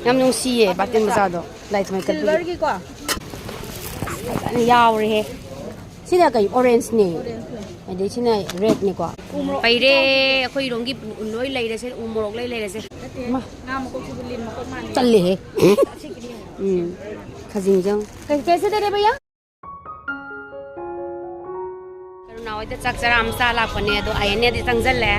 Yam nungsiye batin masado. Light may kapit. Silver ki ko. Yaore. Sina kay orange ni. Ade sina red ni ko. Paire akhoi rongi loi lai re se umorok lai re se. Ma Ngam ko sublim ko man. challe he. Khajing jang. Kaise de re bhaiya? Karuna oi de chak charam sa la phone do ayane de tangjal le.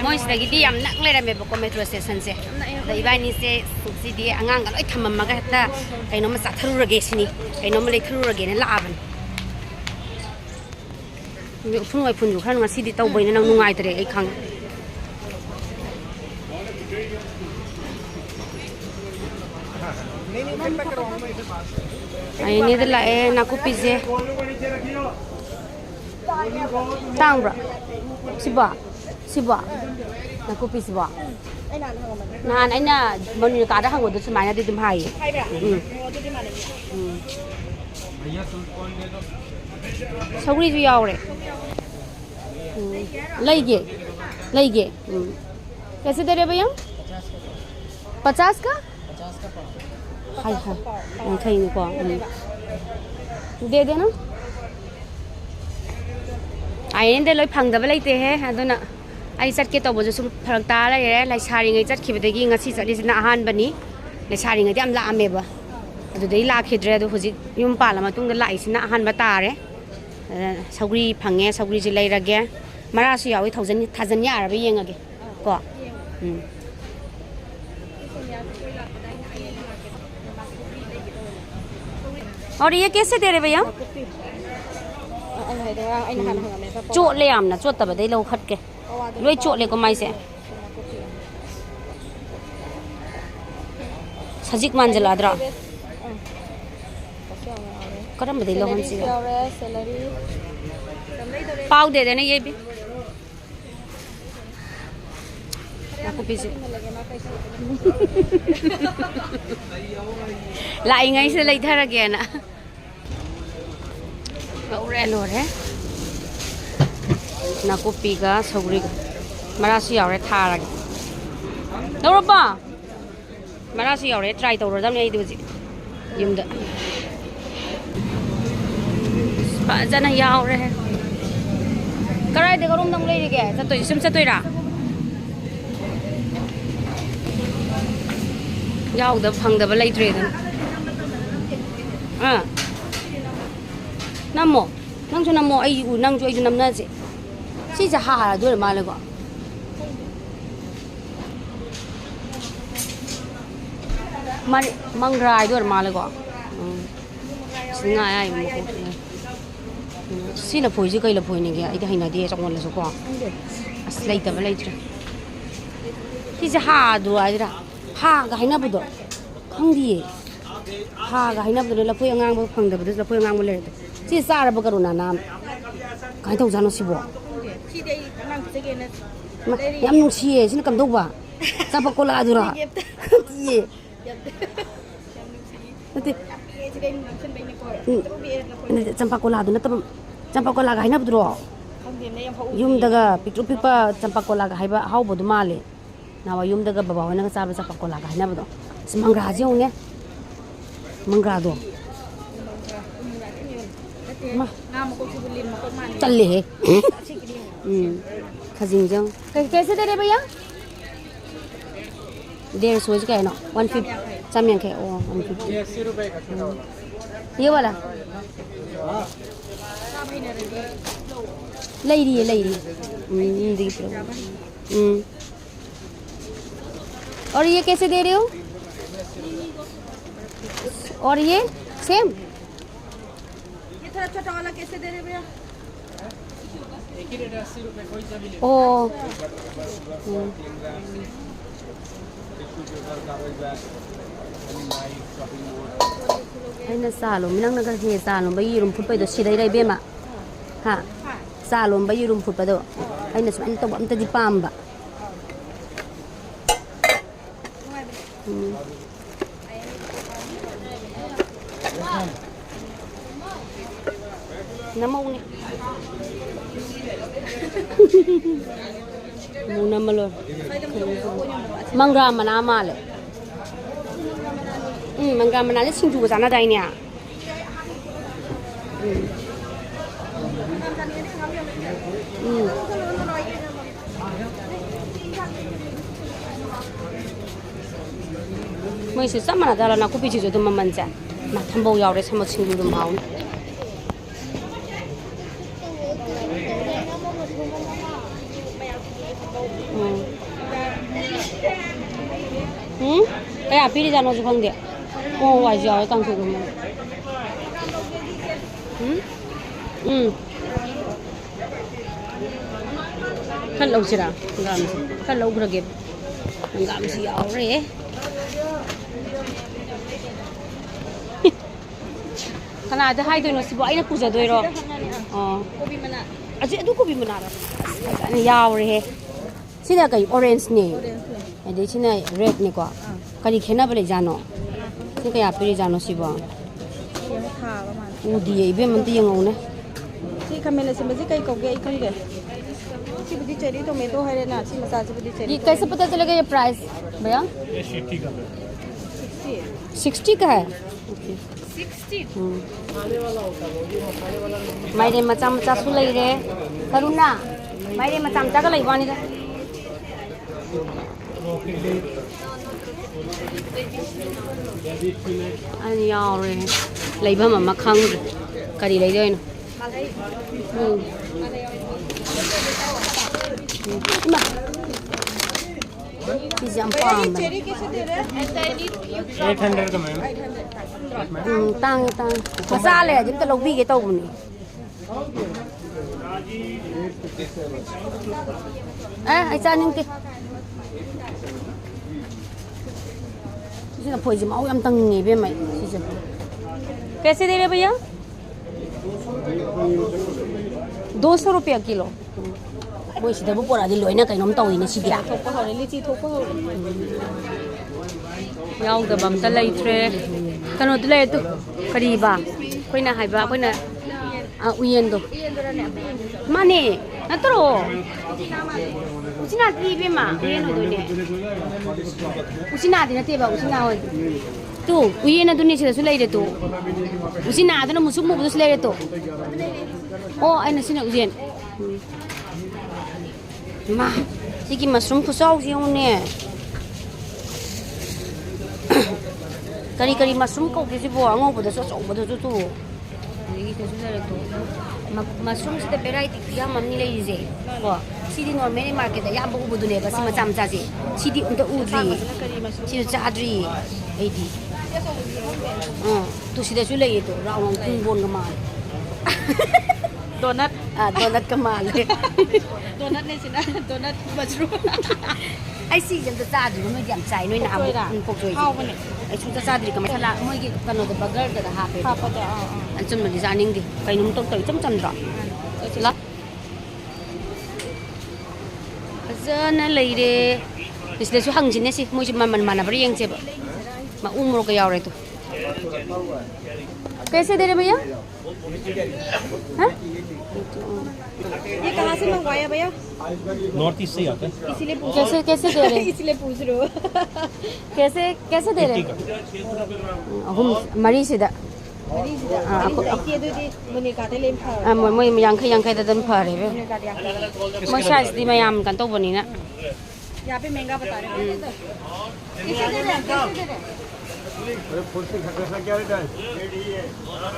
Moi sidagi di yam nak le rame ko metro station se. Da ibani se sidi angang loi thamma ga ta kaino ma satharu rage sini. Kaino ma le tharu rage ne laaban. Phun wai phun ju khan ngasi di tau boina nang nungai tare ai khang. Ai ni de la e na ku pizze. Tang bra. Siba. Na ku pizza. Nan ai na manu ka da hang do sumai na di dim hai. Sauri ju yaore. Lege. कैसे दे रहे भैया 50 का 50 का पाव हाय हाय नहीं को दे देना आइने दे लोई फंगदब लेते है अदुना आई चटके तबो जो सुम फरक ता रे लाई सारिङै चटखिबदगी ngasi चटलिसिना आहान बनी लाई सारिङै याम लामेबा अदुदै लाखिद्रे अदु हुजि युम पाला मतुंग लाइसिना आहान बा तारे सौग्री फंगे सौग्री जि लैरगे मरासु यावै थाजन यारबे येंगगे को और ये कैसे दे रहे भैया चोट ले आमना चोट तब दे लो खट के लोई चोट ले को माई से सजिक मांजलाद्रा करम दे लो हंसी पाव दे देना ये भी aku pisi lại ngay sẽ lấy thara kìa nè cậu rẻ lột hết na kopi ga sogri marasu yaure thara đâu rồi ba marasu yaure try tàu rồi dám này đi gì yum da bạn dân này yaure cái này thì có đúng đông đây đi kìa tôi xem tôi ra Yao the pang the balay trade. Namo, nang to namo ay nang to ay nam na si. Si sa ha do malago. Mangrai do malago. Singa ay mo ko. Si la phoi ji kai la phoi ni ge ai ta hina de chong la so ko. As lai ta balay trade. Si sa ha do ay ra. Ha ga haina budo khangdi ha ga haina budo la phoi angang bo phang da budo la phoi angang bo le si sa ra ba karuna nam kai tau jano si bo si dei nang se ge na yam nu si e sin kam do ba sa pa ko la adura ye nati champa ko la du na tam champa ko la ga haina budo yum daga pitru pipa champa ko la ga haiba hau bo du male Now yum daga baba wana ka sabi sa pakola ka hina ba do mangra yung ne mangra do ma ngam ko sublim ko man challe he khajing jang kaise de re bhaiya 150 का है ना 150 चामियन के ओ 150 80 रुपए का छोटा वाला ये वाला लई रही देख लो और ये कैसे दे रहे हो और ये सेम ये थोड़ा छोटा वाला कैसे दे रहे भैया एक ही रेट 80 रुपए कोई सा भी ले ओ ai na salom minang naga he salom ba yirum phut pa do sidai dai bema ha salom ba yirum phut pa do ai na sman to am ta di pamba Namaw ni Muna malor. Mangga mana male. Mangga mana le singju ga sana dai nya. Mới sẽ sắp mà ra là cũng bị chỉ rồi mà mình chả mà thăm bầu giàu đấy xem một xin được máu cái à pi đi ra nó chứ không được ô ngoài giàu tăng thủ rồi khăn lâu chưa nào khăn lâu rồi kịp ngắm gì áo đấy khana da hai doi no sibo aina puja doi ro Kopi mana? aje adu ko bi manara ani yaw re he sina kai orange ne ade sina red ne kwa kari khena bale jano ni ka ya piri jano sibo Yang tha ba man. udi ye be man ti yang ne Si kamela si maji kai ko ge ikang de. Si budi cherry tomato hai na si masala si budi cherry. ये कैसे पता चलेगा ये price भैया ये 60 का है 60 का है 60. मायरे मचा मचा सु लई रे करुणा मायरे मचा मचा का लई बानी दा अनि याव रे लईबा ममा खंग करी लई दोइन Malai. इमा पिज्जा पाम Cherry कैसे दे रहे हैं? 800 का मैम 800. तांग तांग मसा ले जिम त लौबी के तौबनी ai cha ning ti इसमें फोइजी माउ याम तंगी बे mai सिसे कैसे दे रहे भैया 200 रुपया किलो मोइ सिदा बु पोरा दि लोइना कैनोम तौइने सिदिया थोक हो रे लीची थोक हो रे. याउ द बम त लैथ्रे कनो त लै तु करीबा कोइना हाइबा कोइना उयेन दो माने नतरो उसिना ती बे मा उयेन हो दोने उसिना दि नते बा उसिना हो तु उयेन दुनि सिदा सु लैरे तु उसिना दना मुसुक मुबु सु लैरे तु ओ आइना सिना उयेन मा सिकी मशरूम खुसाउ जिउने करी करी मशरूम को के सिबो अंगो बदसो चौबदो तु 이 대수자래도 मशरूम से variety या मम्मी ले जे वा सीडी नॉर्मल मार्केट या बगु बुदुने बस मचा मचा जे सीडी उनता उद्री सीडी चाद्री एदी तु सीदा सु लेये तो राउंड कुंबोन का माल Donut. donut का माल Donut ni sina. Donut mushroom. ai si jam ta चाद्री noi jam chai noi na am pok joi ai chu ta चाद्री का मसाला moi gi kano da burger da ha pe Apa dah? an chum ni zaning di kai num tok toi cham cham ra la azana leire इसलिए सु हंगजिने सि moi ju man mana bari yang cheba ma umro ka yaure to कैसे दे रहे भैया हां ये कहाँ से मंगवाया भैया? नॉर्थ ईस्ट से ही आता है इसीलिए पूछ कैसे कैसे दे रहे इसलिए पूछ रहे हो. कैसे कैसे दे रहे हम मरी सिदा Mari sida. Iki itu di menikati lempar. moi yang khai da dan phare be Menikati yang. moi size di mayam kan to boni na यहाँ पे महंगा बता रहे हैं. कैसे दे रहे हैं? कैसे दे रहे हैं? अरे फुल से खटसा क्या रेट है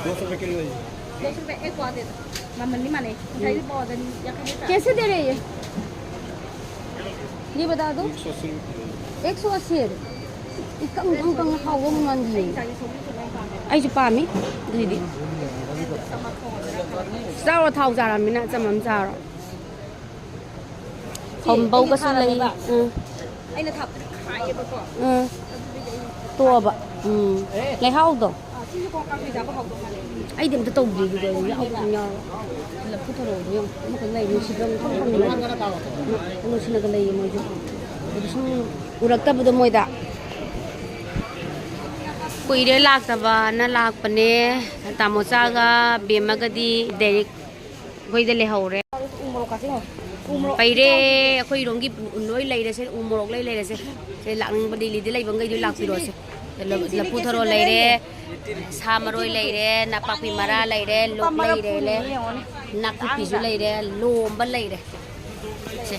200 रुपए किलो है 200 रुपए एक पौवा दे दो. मन नहीं माने. उठाई पौवा दे या कहीं कैसे दे रहे ये बता दो 180 कम कम कम हाउ वो मन दी ai ju pa mi di di sao thau ra là mình chăm mắm sao rồi hồng bầu có xanh lây anh là thập khai vậy cô. tua bạ lấy hao rồi Chứ con ăn thì giá có học được mà. ai điểm tới tàu gì rồi ông cùng nhau là cứ thay đổi không mà cái này mình chỉ cần không ăn nữa nó chỉ là cái này mà chứ xong urak ta bữa mới đã कुइरे लाक्तबा न लाक्पने तामोचागा बेमगदी direct गोइदे लेहौरे Umro kasi ho. ꯄꯩꯔꯦ ꯑꯩꯈꯣꯏ ꯔꯣꯝꯒꯤ ꯂꯣꯏ ꯂꯩꯔꯦꯁꯦ ꯎ ꯃꯣꯔꯣꯛ ꯂꯩꯔꯦꯁꯦ ꯁꯦ ꯂꯥꯛꯅꯤꯡꯕ ꯗꯦꯜꯂꯤꯗ ꯂꯩꯕ ꯉꯩꯗꯨ ꯂꯥꯛꯄꯤꯔꯣꯁꯦ ꯂꯐꯨ ꯊꯔꯣ ꯂꯩꯔꯦ ꯁꯥ ꯃꯔꯣꯏ ꯂꯩꯔꯦ ꯅꯄꯥꯛꯄꯤ ꯃꯔꯥ ꯂꯩꯔꯦ ꯂꯣꯛ ꯂꯩꯔꯦ ꯅꯥꯀꯨꯞꯄꯤꯁꯨ ꯂꯩꯔꯦ ꯂꯣꯝꯕ ꯂꯩꯔꯦ ꯁꯦ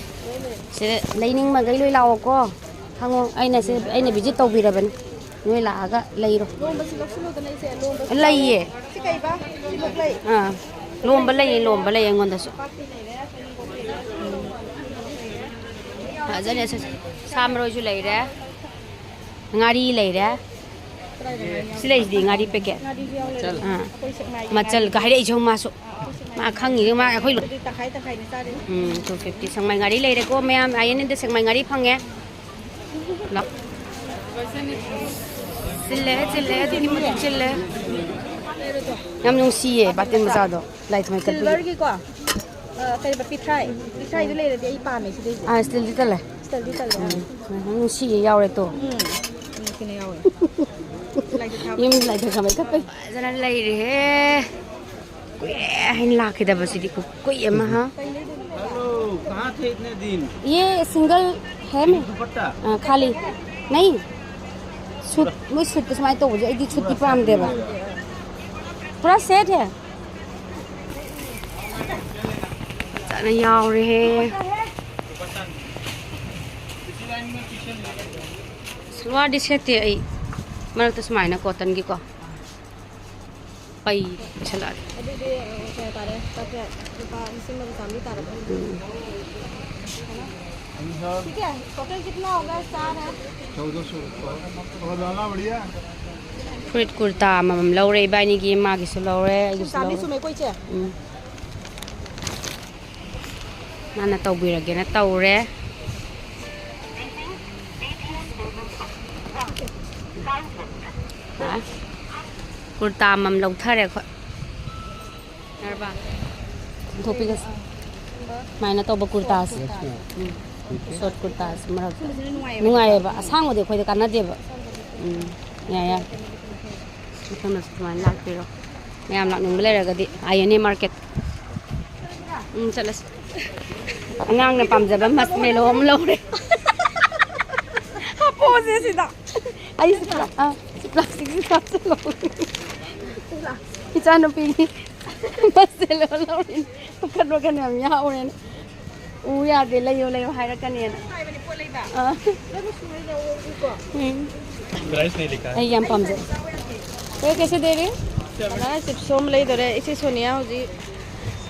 ꯁꯤꯗ ꯂꯩꯅꯤꯡꯕꯈꯩ ꯂꯣꯏ ꯂꯥꯛꯑꯣꯀꯣ ꯍꯪꯉꯣ ꯑꯩꯅ ꯚꯤꯖꯤꯠ ꯇꯧꯕꯤꯔꯕꯅꯤ ꯅꯣꯏ ꯂꯥꯛꯑꯒ ꯂꯩꯔꯣ ꯂꯩꯌꯦ ꯑꯥ ꯂꯣꯝꯕ ꯂꯩꯌꯦ ꯑꯩꯉꯣꯟꯗꯁꯨ ꯐꯖꯅ ꯁꯥ ꯃꯔꯣꯏꯁꯨ ꯂꯩꯔꯦ ꯉꯥꯔꯤ ꯂꯩꯔꯦ ꯁꯤ ꯂꯩꯁꯤꯗꯤ ꯉꯥꯔꯤ ꯄꯦꯀꯦꯠ ꯃꯆꯜꯒ ꯍꯥꯏꯔꯛꯏꯁꯨ ꯃꯥꯁꯨ ꯃꯥ ꯈꯪꯉꯤꯒ ꯃꯥ ꯑꯩꯈꯣꯏ 250 ꯁꯪꯃꯥꯏ ꯉꯥꯔꯤ ꯂꯩꯔꯦꯀꯣ ꯃꯌꯥꯝ ꯑꯥꯏꯑꯦꯟꯑꯦꯗ ꯁꯪꯃꯥꯏ ꯉꯥꯔꯤ ꯐꯪꯉꯦ ꯆꯤꯜꯂꯦ ꯑꯗꯨꯛꯀꯤ ꯃꯇꯤꯛ ꯆꯤꯜꯂꯦ ꯌꯥꯝ ꯅꯨꯡꯁꯤꯌꯦ ꯕꯥꯇꯤꯟ ꯃꯆꯥꯗꯣ ꯂꯥꯏ ꯊꯝꯃꯩ ꯀꯠꯄꯒꯤ ꯀꯩꯕ ꯄꯤꯊ꯭ꯔꯥꯏꯗꯨ ꯂꯩꯔꯗꯤ ꯑꯩ ꯄꯥꯝꯃꯦ ꯁꯤꯗꯩꯁꯦ ꯁ꯭ꯇꯤꯜꯗꯤ ꯇꯜꯂꯦ ꯁ꯭ꯇꯤꯜꯗꯤ ꯇꯜꯂꯦ ꯅꯨꯡꯁꯤꯌꯦ ꯌꯥꯎꯔꯦ ꯇꯣ ꯅꯨꯡꯁꯤꯅ ꯌꯥꯎꯋꯦ ꯌꯨꯝ ꯂꯥꯏ ꯊꯝꯃꯩ ꯀꯠꯄꯩ ꯐꯖꯅ ꯂꯩꯔꯦꯍꯦ कुए हैं लाके दबा सीधी कुए अम्मा हाँ हेलो कहाँ थे इतने दिन ये सिंगल है मैं दुपट्टा खाली नहीं सूट मैं सूट तो समाये तो मुझे एक दी छुट्टी पाम देवा पूरा सेट है जाना यार है सलवार डी सेट है आई मर तो समाये ना कॉटन की को पई चला ठीक है टोटल कितना होगा 4 है 1400 और लाना बढ़िया फुरिट कुर्ता मम लौरे बानी की माँ की सुलौरे सुमे कोई चे नाना तौबिरगे ना तौरे कुर्ता मम लौथरे खो नरबा थोपीगस माइना तौब कुर्ता शॉर्ट कुर्ता मरक नुंगायबा असांगोदे खोइदा कानादेबा या मथमस तुमान लाक्तिरो मैम लाक्निंग लेरगदी आईएनए मार्केट चलस अंगांग ने पामजबा मसमेलो हम लौरे पोसे सिदा आई प्लास्टिक की साथ लो इचानो पी मसमेलो लौरे कनो कनो हम यहाँ ओरे उ यादे लयो लयो हायरा कने प्राइस नहीं लिखा है यम पामजे ये कैसे दे रहे ना सिर्फ सोम ले दरे इसे सोनिया होजी ये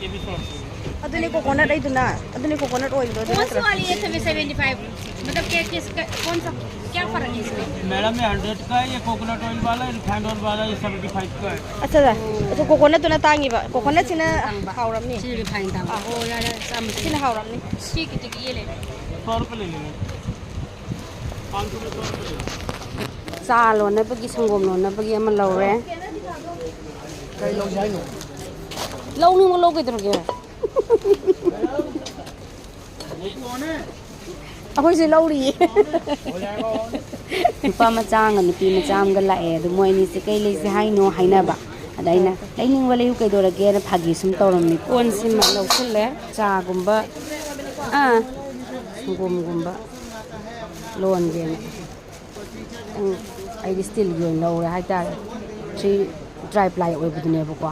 भी 100 अदुने कोकोनट आई दुना अदुने कोकोनट ऑयल दो कौन सी वाली है 75 मतलब कौन सा क्या फर्क है इसमें मैडम ये 100 का है ये कोकोनट ऑयल वाला रिफाइंड ऑयल वाला ये 75 का है अच्छा कोकोनट तुना तांगी बा कोकोनट सिना हावरमनी सिल रिफाइन था ओ यार साम सिना हावरमनी ठीक ये ले 100 रुपए ले लेंगे 500 रुपए 100 रुपए चा लोनबगी संगोम लोनबगी अमा लौरे कई लोग जाए नो लौनी मो लौगैद्रोगे अखोइसे लौरी नुपा मचांग नुपी मचांग लाए अदु मोइनी से कई लेसे हाइनो हाइनाबा अदाइना लाइनिंग वाले कई दोरगे ना फागी सुम तौरमनी कोन सिमा लौसले चा गुंबा संगोम गुंबा लोन गेना आई स्टिल गोइन लौरे हाइतार 3 ड्राई प्लाई ओइबुदनेबको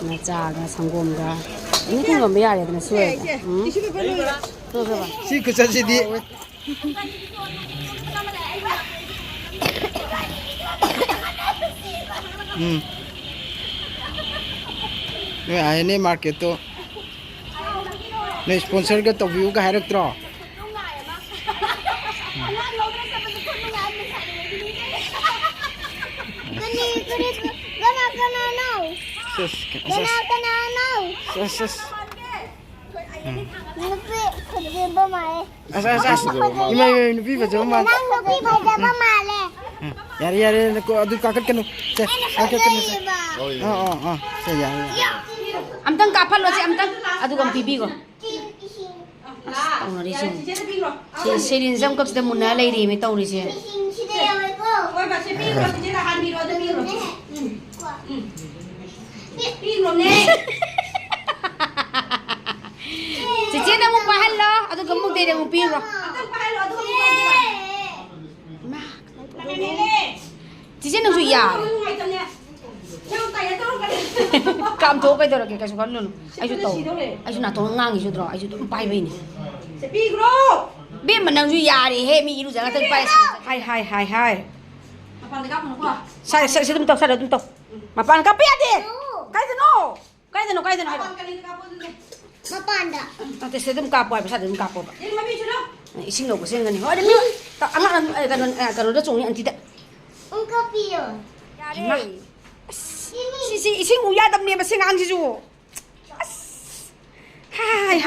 ना चागा संगोमगा ini kan nggak bayar ya kena suai. सी कुछ अच्छी दी नहीं आए नहीं मार्केट तो नहीं स्पॉन्सर का तो व्यू का है रखता यार यार को अदु काकट कनु से काकट कनु से से यार amtang kapal lo si amtang adu gam bibi go tawri si sirin jam kap de munna lai ri me tawri si oi ba se bi ro si da han bi ro de bi ro bi ro ne पाहलो अदु गमु दे दे पिरो 지제 능수 야 काम थो cái đó cái số con luôn ai chú tàu ai chú nào tàu ngang thì chú tàu ai chú tàu bay bay nè biết mà năng chú ya thì hết mi lúc giờ cái tay hai sai tum tàu mà pan cà phê đi cái gì nó Mapanda. Nanti saya tum kapoi, pasal tum kapoi. Ising lo pasal kan ni. Oh, ada ni. Tak anak kan udah cungni anti tak. Engkau pio. Si ising uya dam ni pasal ngang situ. Hai.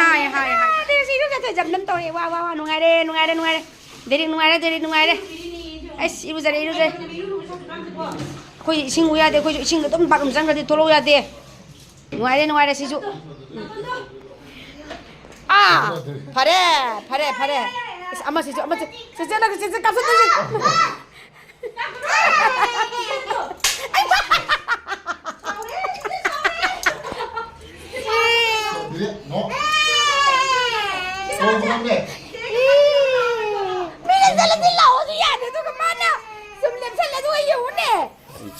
Dia situ kata jam 6 tahun. Wah, nungai deh. Dari nungai deh. Ibu jadi. Kau ising uya deh, kau ising tu tempat umsang kau tolong uya deh. Nungai deh situ. 아, 파래. 아마 진짜 깜짝 놀랐어.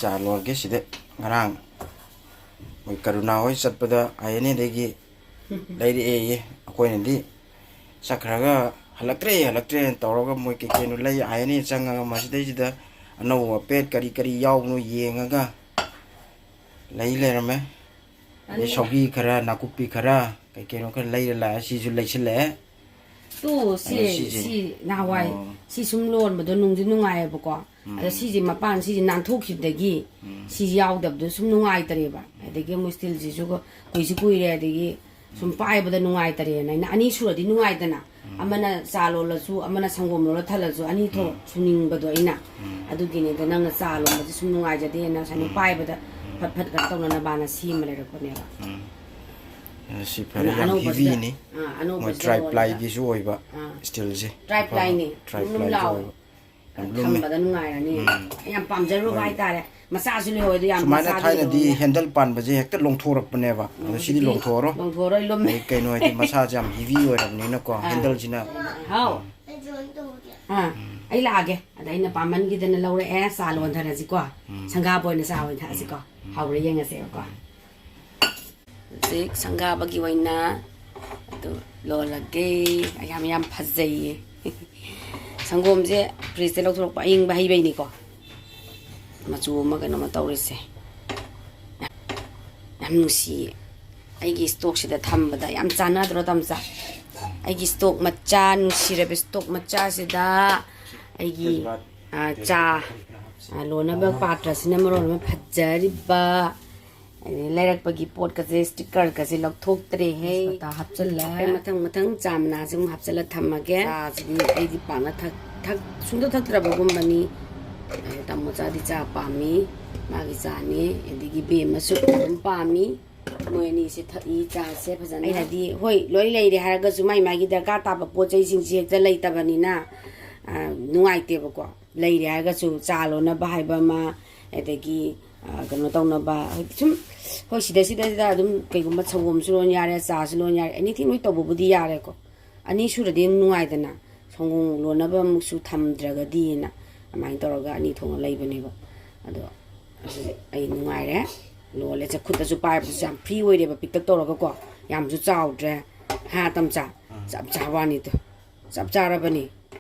Calon ke sih deh, ngarang. Karena oi saat pada ayahnya degi, dari aku nanti sakraga halaktre tau ga moi ke kenu lai ayahnya canga masih deh jeda, anu pet kari yau nu yengaga, lai rame, ini sogi kara nakupi kara, ke kenu kan lai si julai sile. Tu si nawai si sumlon betul nungai pokok. Ada si mapan si nantuk hidagi si yau dap tu sum nungai terima. Degi mustil si juga kui re degi sumpai betul nungai terima. Nah ani surat di nungai tena. Amana salo lasu amana sanggom lo thalasu ani to suning betul ina. Adu gini tu nang salo betul sum nungai jadi na sanpai betul pat kan tau na bana si malera ko nera. Si pada yang heavy ni, mau tri-ply gitu oi ba, still je. Tri-ply ni, belum lau. Belum. Tambah dan ngai ni, yang pam jeru kai ta le, masa sini oi dia. Semana thai nanti handle pan baje hektar long thor apne ba, sini long thoro. Long thoro ilom. Kayak noi di masa jam heavy oi ramni na ko handle jina. Hau. Ai lage, ada ina paman kita na laure salon thana si ko. Sangga boy na salon thana si ko. Hau re yang ase ko. Sik sangga bagi waina tu lo lagi ayam phazai sanggom je freeze lo thok pa ing ba hi bai ni ko machu ma kana ma tawri se yam nusi ai gi stock sida tham bada yam chana dro tam cha ai gi stock macha nusi re stock macha sida ai gi cha lo na ba patra sina maro ma phajari ba Lerak bagi pot kasi sticker kasi log thok tre hey ta hapchal la mathang chamna sing hapchal la thamma ge sidi ai di pana thak sungdo thak tra bagum bani tammo cha di cha pami magi cha ni edigi be masu pami moi ni se thai cha se phajana ai di hoi loi lei de haraga su mai magi da ka ta ba po chai sing si ekta lei ta bani na nungai te ba ko lei de haraga su cha lo na ba hai ba ma edigi kano tau na ba sum hoi sida dum kaigumba sangom sulon yare sa sulon yare anything noi tobu budi yare ko ani sura de nungai dana sangong lo na ba musu tham draga di na amai toroga ani thong lai bane ba ado ai nungai re lo le cha khutta su pai jam free oi de ba pick toroga ko yam su chau dre ha tam cha chap cha wa ni to chap cha ra bani